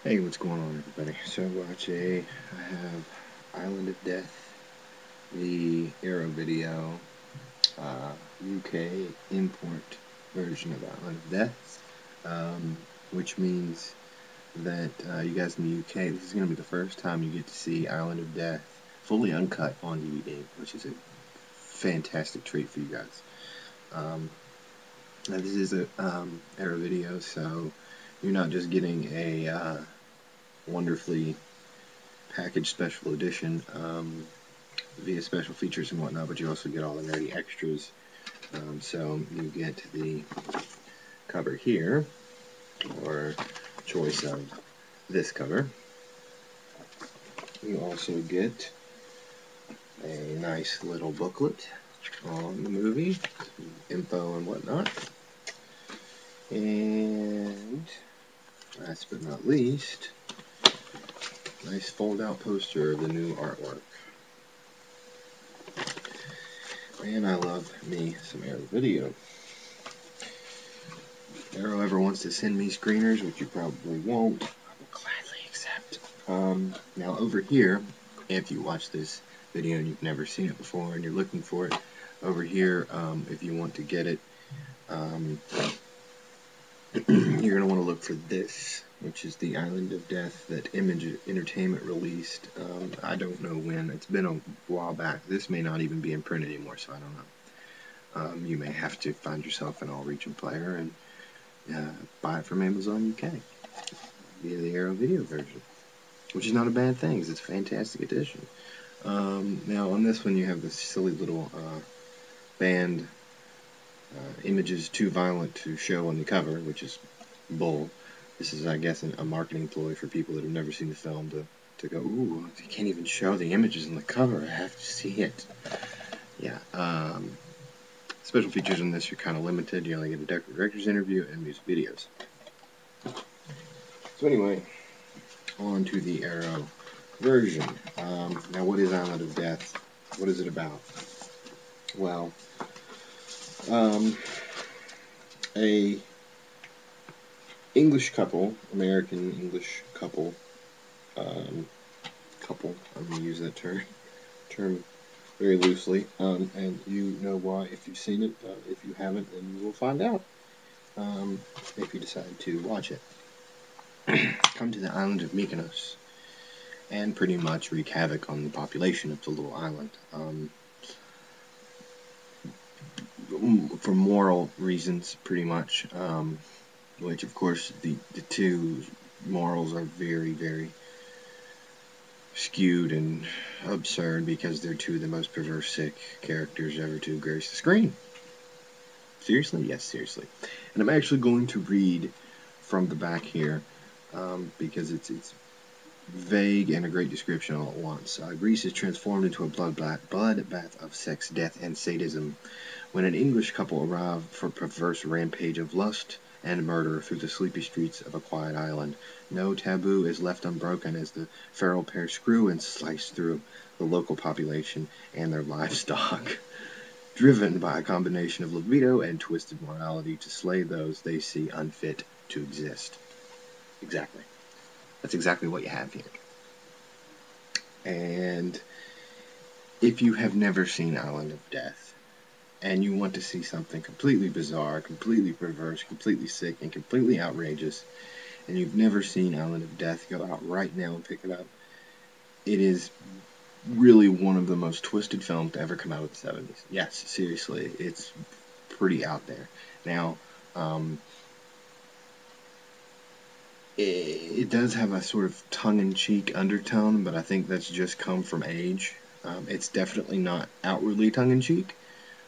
Hey, what's going on, everybody? So, I have Island of Death, the Arrow Video, UK import version of Island of Death, which means that you guys in the UK, this is going to be the first time you get to see Island of Death fully uncut on DVD, which is a fantastic treat for you guys. Now this is a Arrow Video, so you're not just getting a wonderfully packaged special edition via special features and whatnot, but you also get all the nerdy extras. So you get the cover here, or choice of this cover. You also get a nice little booklet on the movie, info and whatnot. And last but not least, nice fold-out poster of the new artwork. And I love me some Arrow Video. Arrow ever wants to send me screeners, which you probably won't, I will gladly accept. Now over here, if you watch this video and you've never seen it before and you're looking for it, over here, if you want to get it, you're going to want to look for this, which is the Island of Death that Image Entertainment released. I don't know when. It's been a while back. This may not even be in print anymore, so I don't know. You may have to find yourself an all-region player and buy it from Amazon UK via the Arrow Video version, which is not a bad thing, because it's a fantastic edition. Now on this one you have this silly little band, images too violent to show on the cover, which is bull. This is, I guess, a marketing ploy for people that have never seen the film to go, ooh, they can't even show the images on the cover, I have to see it. Yeah, special features on this are kind of limited. You only get a director's interview and music videos. So anyway, on to the Arrow version. Now, what is Island of Death? What is it about? Well, a English couple, American English couple, I'm going to use that term very loosely, and you know why if you've seen it. If you haven't, then you will find out if you decide to watch it. Come to the island of Mykonos and pretty much wreak havoc on the population of the little island. For moral reasons, pretty much, which of course the two morals are very, very skewed and absurd, because they're two of the most perverse, sick characters ever to grace the screen. Seriously? Yes, seriously. And I'm actually going to read from the back here, because it's vague and a great description all at once. Greece is transformed into a bloodbath of sex, death, and sadism when an English couple arrive for a perverse rampage of lust and murder through the sleepy streets of a quiet island. No taboo is left unbroken as the feral pair screw and slice through the local population and their livestock, driven by a combination of libido and twisted morality to slay those they see unfit to exist. Exactly. That's exactly what you have here. And if you have never seen Island of Death, and you want to see something completely bizarre, completely perverse, completely sick, and completely outrageous, and you've never seen Island of Death, go out right now and pick it up. It is really one of the most twisted films to ever come out of the 70s. Yes, seriously, it's pretty out there. Now, it does have a sort of tongue-in-cheek undertone, but I think that's just come from age. It's definitely not outwardly tongue-in-cheek.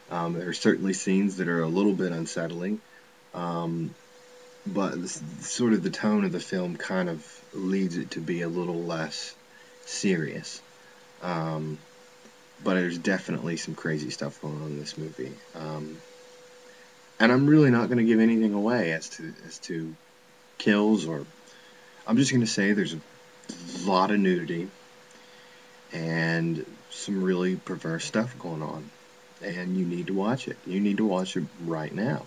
There are certainly scenes that are a little bit unsettling, but sort of the tone of the film kind of leads it to be a little less serious. But there's definitely some crazy stuff going on in this movie. And I'm really not going to give anything away as to kills, or I'm just going to say there's a lot of nudity and some really perverse stuff going on, and you need to watch it. You need to watch it right now.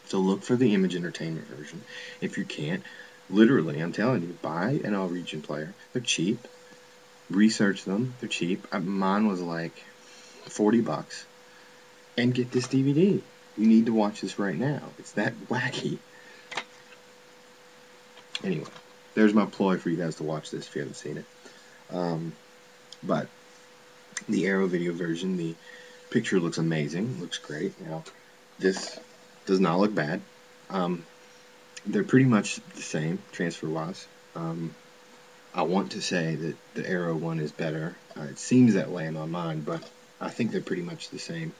So look for the Image Entertainment version. If you can't, Literally, I'm telling you, buy an All Region player. They're cheap. Research them. They're cheap. Mine was like $40. And get this DVD. You need to watch this right now. It's that wacky. Anyway, there's my ploy for you guys to watch this if you haven't seen it. But the Arrow video version, the picture looks amazing. Looks great. Now, this does not look bad. They're pretty much the same transfer-wise. I want to say that the Arrow one is better. It seems that way in my mind, but I think they're pretty much the same.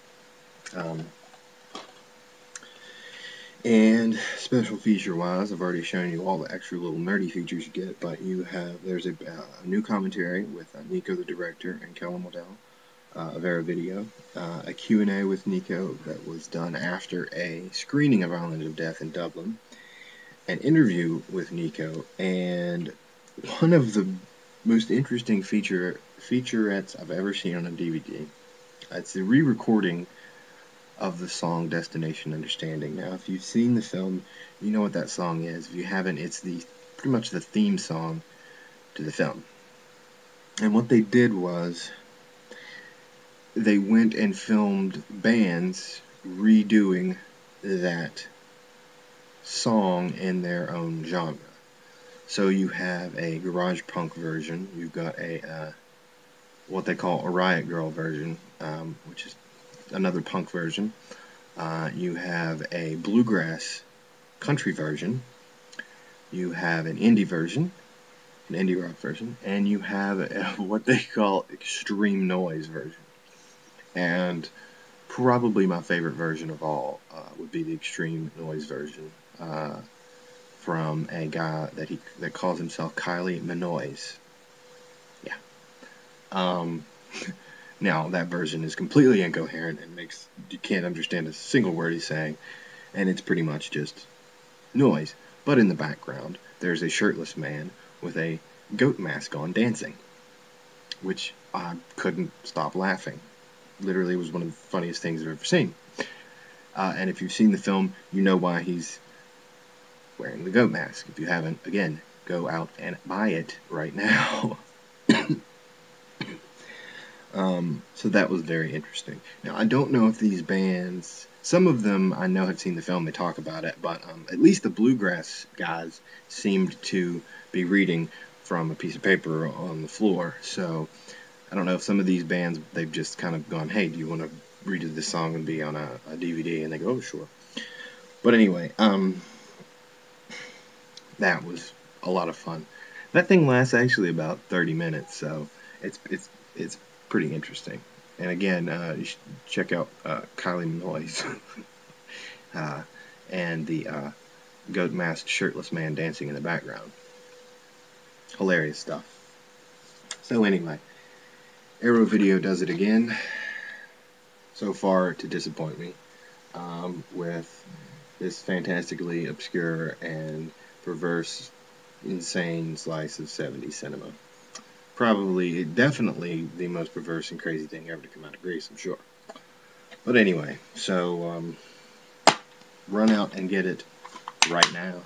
And special feature-wise, I've already shown you all the extra little nerdy features you get, but there's a new commentary with Nico the director and Kellen Waddell of Arrow Video, a Q&A with Nico that was done after a screening of Island of Death in Dublin, an interview with Nico, and one of the most interesting featurettes I've ever seen on a DVD. It's the re-recording of the song Destination Understanding. Now, if you've seen the film, you know what that song is. If you haven't, it's pretty much the theme song to the film. And what they did was they went and filmed bands redoing that song in their own genre. So you have a garage punk version, you've got a what they call a Riot Grrrl version, which is another punk version. You have a bluegrass country version, you have an indie version, an indie rock version, and you have what they call extreme noise version. And probably my favorite version of all would be the extreme noise version from a guy that calls himself Kylie Minogue. Yeah. Now, that version is completely incoherent and you can't understand a single word he's saying, and it's pretty much just noise. But in the background, there's a shirtless man with a goat mask on dancing, which I couldn't stop laughing. Literally, it was one of the funniest things I've ever seen. And if you've seen the film, you know why he's wearing the goat mask. If you haven't, again, go out and buy it right now. So that was very interesting. Now, I don't know if these bands, some of them I know have seen the film, they talk about it, but at least the bluegrass guys seemed to be reading from a piece of paper on the floor. So I don't know if some of these bands, they've just kind of gone, hey, do you want to redo this song and be on a DVD? And they go, oh, sure. But anyway, that was a lot of fun. That thing lasts actually about 30 minutes, so it's pretty interesting. And again, you should check out Kylie Minogue and the goat masked shirtless man dancing in the background. Hilarious stuff. So anyway, Arrow Video does it again. So far to disappoint me with this fantastically obscure and perverse, insane slice of 70s cinema. Probably, definitely the most perverse and crazy thing ever to come out of Greece, I'm sure. But anyway, so run out and get it right now.